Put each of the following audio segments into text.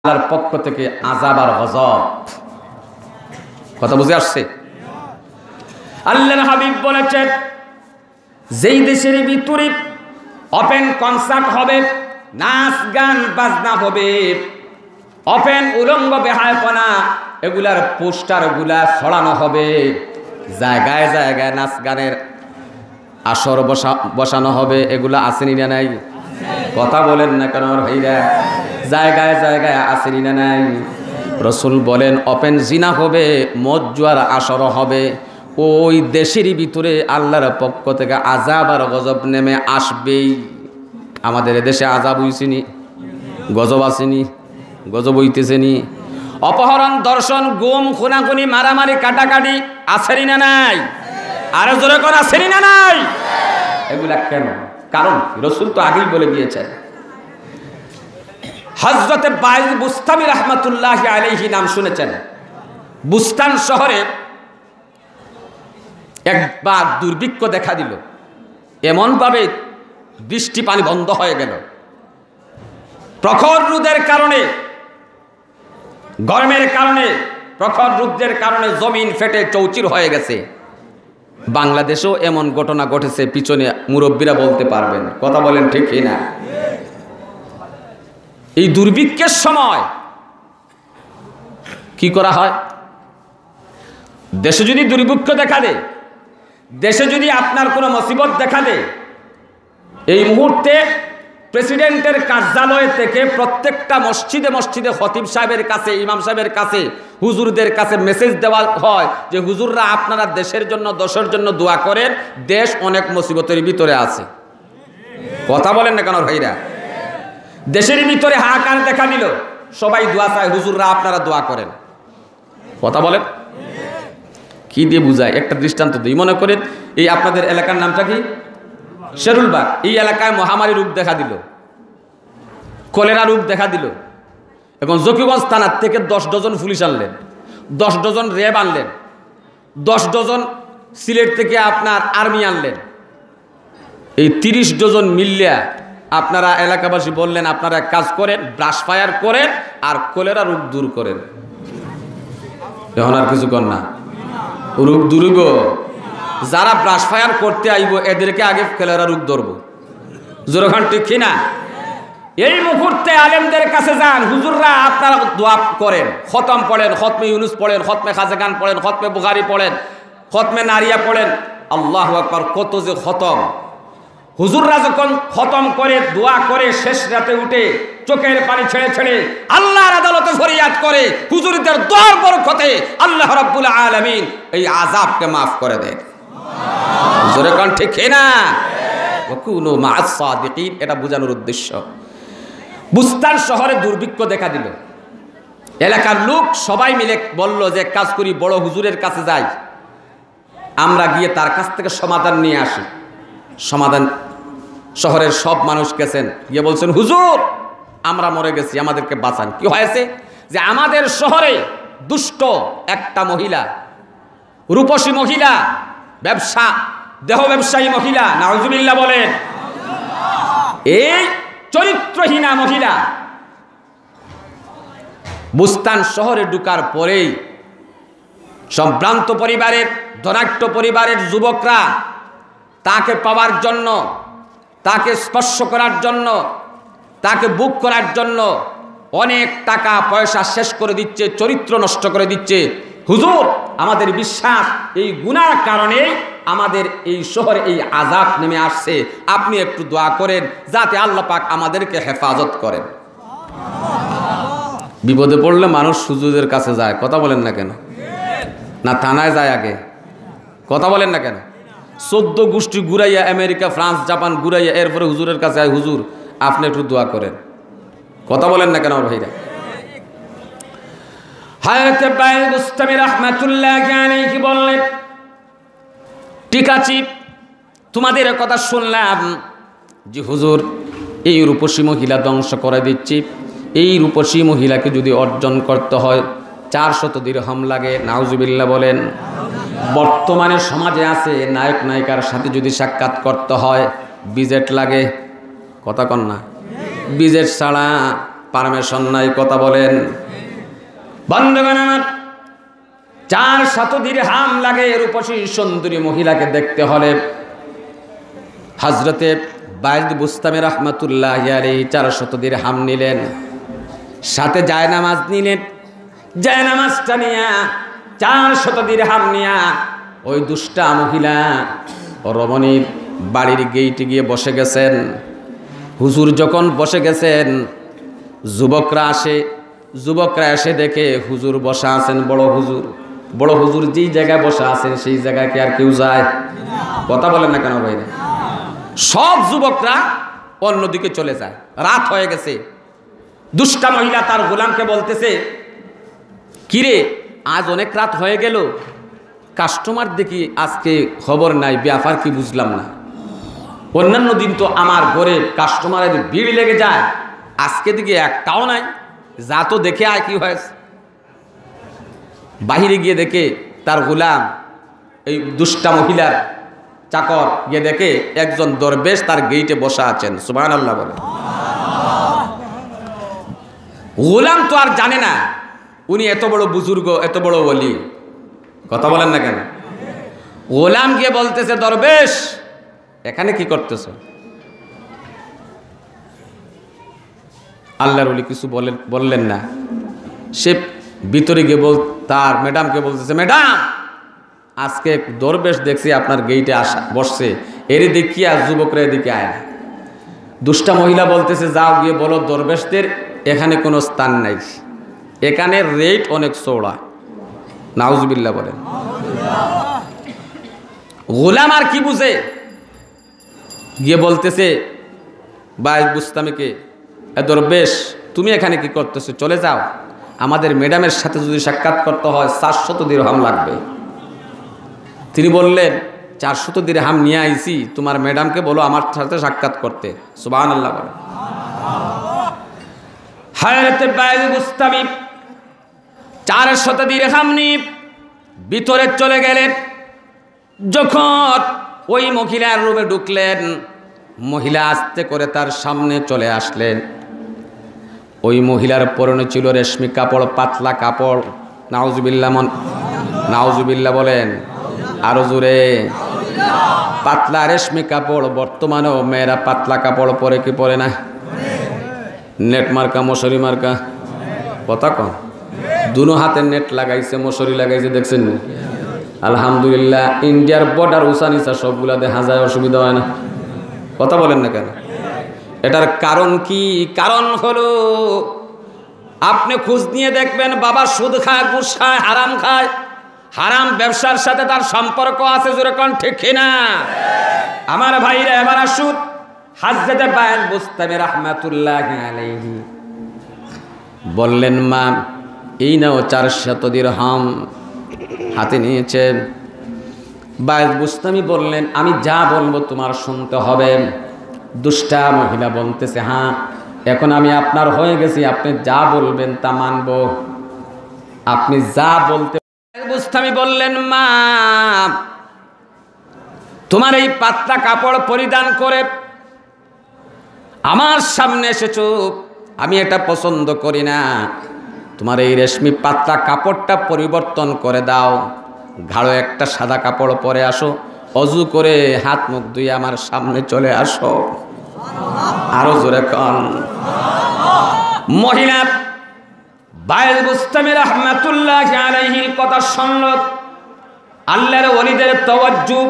আল্লাহর পক্ষ থেকে আযাব আর গজব। কথা বুঝে আসছে? আল্লাহর হাবিব বলেছেন, যেই দেশের ভিতরে ওপেন কনসার্ট হবে, নাচ গান বাজনা হবে, ওপেন উলঙ্গ বেহায়াপনা এগুলার পোস্টারগুলা ছড়ানো হবে, জায়গায় জায়গায় নাচ গানের আসর বসানো হবে, এগুলা আসেনি না নাই? কথা বলেন না কেন আমার ভাইরা? জায়গায় জায়গায় আসেনি না নাই? রাসূল বলেন ওপেন জিনা হবে, মদ জুয়ার আসর হবে, ওই দেশের ভিতরে আল্লাহর পক্ষ থেকে আযাব আর গজব নেমে আসবেই। আমাদের দেশে আযাব হইছেনি, গজব আসেনি? গজব হইতেছেনি। অপহরণ, দর্শন, গুম, খুনাখুনি, মারামারি, কাটাকাটি আসেনি না নাই? আরো জোরে করে আসেনি না নাই? এগুলা কেন? কারণ রাসূল তো আগেই বলে দিয়েছেন। হযরতে বাইজ বুস্তামি রাহমাতুল্লাহি আলাইহি নাম শুনেছেন? বুস্তান শহরে একবার দুর্ভিক্ষ দেখা দিল, এমনভাবে বৃষ্টি পানি বন্ধ হয়ে গেল। প্রখর রোদের কারণে, গরমের কারণে, প্রখর রোদের কারণে জমিন ফেটে চৌচির হয়ে গেছে। বাংলাদেশেও এমন ঘটনা ঘটেছে, পিছনে মুরব্বীরা বলতে পারবেন। কথা বলেন ঠিক না? এই দুর্ভিক্ষের সময় কি করা হয়? দেশে যদি দুর্ভিক্ষ দেখা দেয়, দেশে যদি আপনার কোনো মুসিবত দেখা দেয়, এই মুহূর্তে প্রেসিডেন্টের কার্যালয় থেকে প্রত্যেকটা মসজিদে মসজিদে খতিব সাহেবের কাছে, ইমাম সাহেবের কাছে, হুজুরদের কাছে মেসেজ দেওয়া হয় যে হুজুররা আপনারা দেশের জন্য, দেশের জন্য দোয়া করেন, দেশ অনেক মুসিবতের ভিতরে আছে। কথা বলেন না কেন ভাইরা? দেশের ভিতরে হাহাকার দেখা দিল, সবাই দোয়া চায়, হুজুররা আপনারা দোয়া করেন। কথা বলেন? কি দিয়ে বুঝায়? একটা দৃষ্টান্ত দিই। মনে করেন এই আপনাদের এলাকার নামটা কি? শেরুলবাগ। এই এলাকায় মহামারী রূপ দেখা দিল, কলেরা রূপ দেখা দিল। এখন জকিগঞ্জ থানার থেকে 10 ডজন পুলিশ আনলেন, 10 ডজন র্যাব আনলেন, 10 ডজন সিলেট থেকে আপনার আর্মি আনলেন। এই 30 ডজন মিল্লিয়া আপনারা এলাকাবাসী বললেন আপনারা এক কাজ করেন, ব্রাশ ফায়ার করেন আর কলেরা রোগ দূর করেন। এখন আর কিছু কর না, রোগ দূরব। যারা ব্রাশ ফায়ার করতে আইব এদেরকে আগে কলেরা রোগ ধরবো। জোরখান ঠিক কিনা? এই মুহূর্তে আলেমদের কাছে যান, হুজুররা আপনারা দোয়া করেন, খতম পড়েন, খতমে ইউনুস পড়েন, খতমে খাজেগান পড়েন, খতমে বুখারী পড়েন, খতমে নারিয়া পড়েন। আল্লাহু আকবার, কত যে খতম! হুজুররা যখন খতম করে দোয়া করে শেষ রাতে উঠে চোখের পানি ছেড়ে ছেড়ে আল্লাহর আদালতে ফরিয়াদ করে, হুজুরদের দোয়ার বরকতে আল্লাহ রাব্বুল আলামিন এই আযাবকে মাফ করে দেন। জোরে কোন ঠিক না? ওয়াকুনু মা'আস সাদিকিন, এটা বোঝানোর উদ্দেশ্য। বুস্তান শহরে দুর্ভিক্ষ দেখা দিল। এলাকার লোক সবাই মিলে বলল যে কাজ করি, বড় হুজুরের কাছে যাই, আমরা গিয়ে তার কাছ থেকে সমাধান নিয়ে আসি। সমাধান শহরের সব মানুষ গেছেন, গিয়ে বলছেন হুজুর আমরা মরে গেছি, আমাদেরকে বাঁচান। কি হয়েছে? যে আমাদের শহরে দুষ্ট একটা মহিলা, রূপসী মহিলা, ব্যবসা, দেহ ব্যবসায়ী মহিলা, নাউজুবিল্লাহ বলেন, এই চরিত্রহীনা মহিলা বুস্তান শহরে ঢুকার পরেই সম্ভ্রান্ত পরিবারের, ধনাঢ্য পরিবারের যুবকরা তাকে পাওয়ার জন্য, তাকে স্পর্শ করার জন্য, তাকে বুক করার জন্য অনেক টাকা পয়সা শেষ করে দিচ্ছে, চরিত্র নষ্ট করে দিচ্ছে। হুজুর আমাদের বিশ্বাস এই গুনার কারণে আমাদের এই শহরে এই আযাব নেমে আসছে, আপনি একটু দোয়া করেন যাতে আল্লাহ পাক আমাদেরকে হেফাজত করেন। বিপদে পড়লে মানুষ হুজুরের কাছে যায়। কথা বলেন না কেন? না থানায় যায় আগে? কথা বলেন না কেন? 14 গোষ্ঠী ঘুরাইয়া, আমেরিকা, ফ্রান্স, জাপান ঘুরাইয়া এরপরে হুজুরের কাছে আয়, হুজুর আপনি একটু দোয়া করেন। কথা বলেন না কেন আমার ভাইরা? হযরত বাইজ বুস্তামি রাহমাতুল্লাহি আলাইহি বললেন, ঠিক আছে তোমাদের কথা শুনলাম যে হুজুর এই রূপসী মহিলা ধ্বংস করে দিচ্ছি, এই রূপসী মহিলাকে যদি অর্জন করতে হয় 400 দিরহাম লাগে। নাউজুবিল্লাহ বলেন। বর্তমানে সমাজে আছে নায়ক নায়িকার সাথে যদি সাক্ষাৎ করতে হয় বিজেট লাগে। কথা কন না? বিজেট ছাড়া পারমিশন নাই, কথা বলেন। বন্ধুগণ আমার, 400 দিরহাম লাগে রূপসী সুন্দরী মহিলাকে দেখতে হলে। হযরতে বাইদ বুস্তামি রাহমাতুল্লাহি আলাইহি 400 দিরহাম নিলেন, সাথে জায়নামাজ নিলেন। জায়নামাজটা নিয়া 400 দিরহাম নিয়া ওই দুষ্টা মহিলা রমণীর বাড়ির গেইটে গিয়ে বসে গেছেন। হুজুর যখন বসে গেছেন, যুবকরা আসে। যুবকরা এসে দেখে হুজুর বসা আছেন। বড় হুজুর যেই জায়গায় বসা আছেন সেই জায়গায় কি আর কেউ যায়? কথা বলেন না কেন ভাইরা? সব যুবকরা অন্যদিকে চলে যায়। রাত হয়ে গেছে। দুষ্টা মহিলা তার গোলামকে বলতেছে, কিরে আজ অনেক রাত হয়ে গেল, কাস্টমার দেখি আজকে খবর নাই, ব্যাপার কি বুঝলাম না। অন্যান্য দিন তো আমার ঘরে কাস্টমারের ভিড় লেগে যায়, আজকে দিকে একটাও নাই, যা তো দেখে আয় কি হয়েছে। বাহিরে গিয়ে দেখে তার গোলাম, এই দুষ্টা মহিলার চাকর গিয়ে দেখে একজন দরবেশ তার গেইটে বসা আছেন। সুবহানাল্লাহ বলে। গোলাম তো আর জানে না উনি এত বড় বুজুর্গ, এত বড় ওলি। কথা বলেন না কেন? গোলাম গিয়ে বলতেছে, দরবেশ এখানে কি করতেছে? আল্লাহর ওলি কিছু বললেন না। সে ভিতরে গিয়ে তার ম্যাডামকে বলতেছে, ম্যাডাম আজকে দরবেশ দেখছি আপনার গেইটে বসছে, এর দেখি আর যুবকরা এদিকে আয় না। দুষ্টা মহিলা বলতেছে, যাও গিয়ে বলো দরবেশদের এখানে কোনো স্থান নাই, এখানে রেট অনেক চওড়া। নাউজুবিল্লাহ বলেন। গোলাম আর কি বুঝে, গিয়ে বলতেছে বাইদ বুস্তামিকে, দরবেশ তুমি এখানে কি করতেছো? চলে যাও, আমাদের ম্যাডামের সাথে যদি সাক্ষাৎ করতে হয় 400 দিরহাম লাগবে। তিনি বললেন, 400 দিরহাম নিয়ে আইছি, তোমার ম্যাডামকে বলো আমার সাথে সাক্ষাৎ করতে। সুবহানাল্লাহ বলে। হযরত বাইদ বুস্তামি 400 দিরহাম নিয়ে ভিতরে চলে গেলেন। যখন ওই মহিলার রুমে ঢুকলেন, মহিলা আস্তে করে তার সামনে চলে আসলেন। ওই মহিলার পরনে ছিল রেশমি কাপড়, পাতলা কাপড়। নাউজুবিল্লাহ বলেন আরো জোরে। পাতলা রেশমি কাপড়। বর্তমানেও মেয়েরা পাতলা কাপড় পরে কি পরে না? নেট মার্কা, মশারি মার্কা। কথা কন। দুনো হাতে নেট লাগাইছে, মশারি লাগাইছে, দেখছেন? আলহামদুলিল্লাহ। ইন্ডিয়ার বর্ডার উঁচা নিচা সবগুলা দেখা যায়, অসুবিধা হয় না। কথা বলেন না কেন? এটার কারণ কি? কারণ হলো আপনি খোঁজ নিয়ে দেখবেন, বাবা সুদ খায়, ঘুষ খায়, হারাম খায়, হারাম ব্যবসার সাথে তার সম্পর্ক আছে। জোরে কোন ঠিক কিনা? আমার ভাইরা এবার আসুন, হযরত বাইদ বুস্তামি রাহমাতুল্লাহি আলাইহি বললেন, মা এই নাও 400 দিরহাম হাতে নিয়েছেন। বাইদ বুস্তামি বললেন, আমি যা বলবো তোমার শুনতে হবে। দুষ্টা মহিলা বলতেছে, হ্যাঁ এখন আমি আপনার হয়ে গেছি, আপনি যা বলবেন তা মানব, আপনি যা বলতে। বুস্তামি বললেন, মা তোমার এই পাতলা কাপড় পরিধান করে আমার সামনে এসেছো, আমি এটা পছন্দ করি না। তোমার এই রেশমি পাতলা কাপড়টা পরিবর্তন করে দাও, ঘাড়ো একটা সাদা কাপড় পরে আসো, অজু করে হাত মুখ ধুয়ে আমার সামনে চলে আসো। আরো জোরে কন। মহিলা বাইদ বুস্তামি রাহমাতুল্লাহি আলাইহির কথা শুনল। আল্লাহর ওলিদের তাওয়াজ্জু,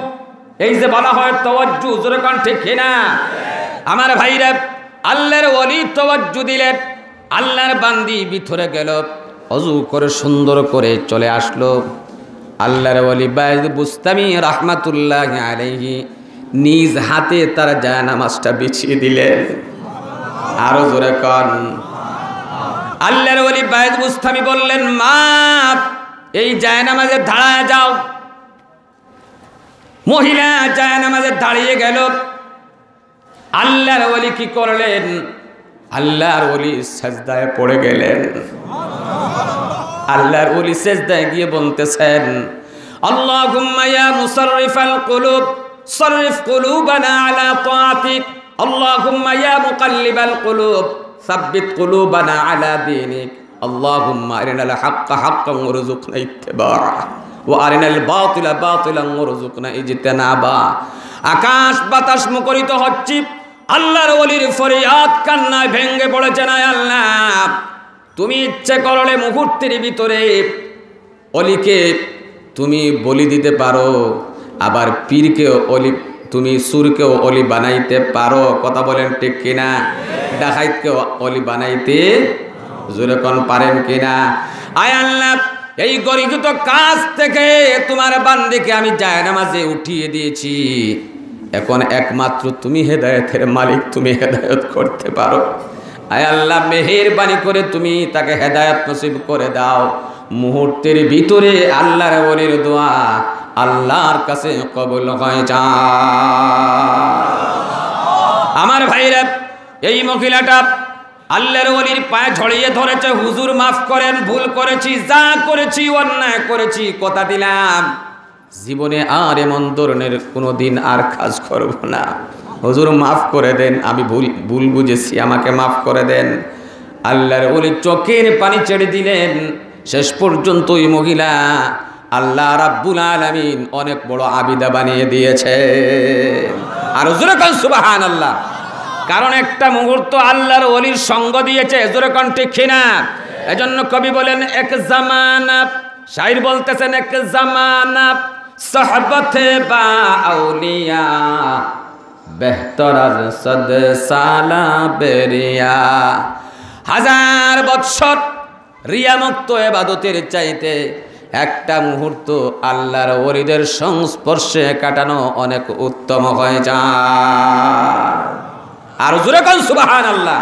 এই যে বলা হয় তাওয়াজ্জু, জোরে কন ঠিক কিনা? আমার ভাইরা, আল্লাহর ওলি তাওয়াজ্জু দিলেন। আল্লাহর বান্দি ভিতরে গেল, অজু করে সুন্দর করে চলে আসলো। আল্লাহর ওলি বাইদ বুস্তামি রাহমাতুল্লাহি আলাইহি নিজ হাতে তার জায়নামাজটা বিছিয়ে দিলেন। আরো জোরে কন। আল্লাহর ওলি বাইদ বুস্তামি বললেন, মা এই জায়নামাজে দাঁড়ায় যাও। মহিলা জায়নামাজে দাঁড়িয়ে গেল। আল্লাহর ওলি কি করলেন? আল্লাহর ওলি সাজদায় পড়ে গেলেন। আল্লাহর ওলি সাজদায় গিয়ে বলতেছেন, আল্লাহুম্মা ইয়া মুসাররিফাল কুলুব সররিফ কুলুবানা আলা তাআতিক, আল্লাহুম্মা ইয়া মুকাল্লিবাল কুলুব সাব্বিত কুলুবানা আলা দীনিক আল্লাহুম্মা আরিনাল হাক্কা হাক্কান ওয়ারযুকনা ইত্তিবাআ ওয়া আরিনাল বাতিলা বাতিলান ওয়ারযুকনা ইজতিনাবা। আকাশ বাতাস মুখরিত হচ্ছে, আল্লাহর ওলির ফরিয়াদ কান্নায় ভেঙে পড়েছেন। আল্লাহ, তুমি ইচ্ছে করলে মুহূর্তের ভিতরে অলিকে তুমি বলি দিতে পারো, আবার পীরকেও অলি, তুমি সুরকেও অলি বানাইতে পারো। কথা বলেন ঠিক কিনা? ডাকাইতকেও অলি বানাইতে জোরে কোন পারেন কিনা? আয় আল্লাহ, এই গরিবত কাজ থেকে তোমার বান্দিকে আমি জায়নামাজে উঠিয়ে দিয়েছি। এখন একমাত্র তুমি হেদায়েতের মালিক, তুমি হেদায়েত করতে পারো। আয় আল্লাহ, মেহেরবানি করে তুমি তাকে হেদায়েত নসিব করে দাও। মুহূর্তের ভিতরে আল্লাহর ওলির দোয়া আল্লাহর কাছে কবুল হয়ে যায়। আমার ভাইরা, এই মহিলাটা আল্লাহর ওলির পায়ে ঝড়িয়ে ধরেছে, হুজুর মাফ করেন, ভুল করেছি, যা করেছি অন্যায় করেছি, কথা দিলাম জীবনে আর এমন ধরনের কোনো দিন আর কাজ করব না। হুজুর মাফ করে দেন, আমি ভুল বুঝেছি, আমাকে মাফ করে দেন। আল্লাহর ওলি চোখের পানি ছেড়ে দিলেন। শেষ পর্যন্ত ওই মহিলা আল্লাহ রাব্বুল আলামিন অনেক বড় আবিদা বানিয়ে দিয়েছে। আর জোরে কোন সুবহানাল্লাহ। কারণ একটা মুহূর্ত আল্লাহর ওলির সঙ্গ দিয়েছে। জোরে কোন ঠিক কিনা? এজন্য কবি বলেন এক জামানা, শাইর বলতেছেন এক জামানা সোহবতে বা আউলিয়া বেহতর আজ সদ সালা বেরিয়া। হাজার বৎসর রিয়ামুক্ত ইবাদতের চাইতে একটা মুহূর্ত আল্লাহর ওলিদের সংস্পর্শে কাটানো অনেক উত্তম হয়ে যায়। আর জোরে কোন সুবহানাল্লাহ।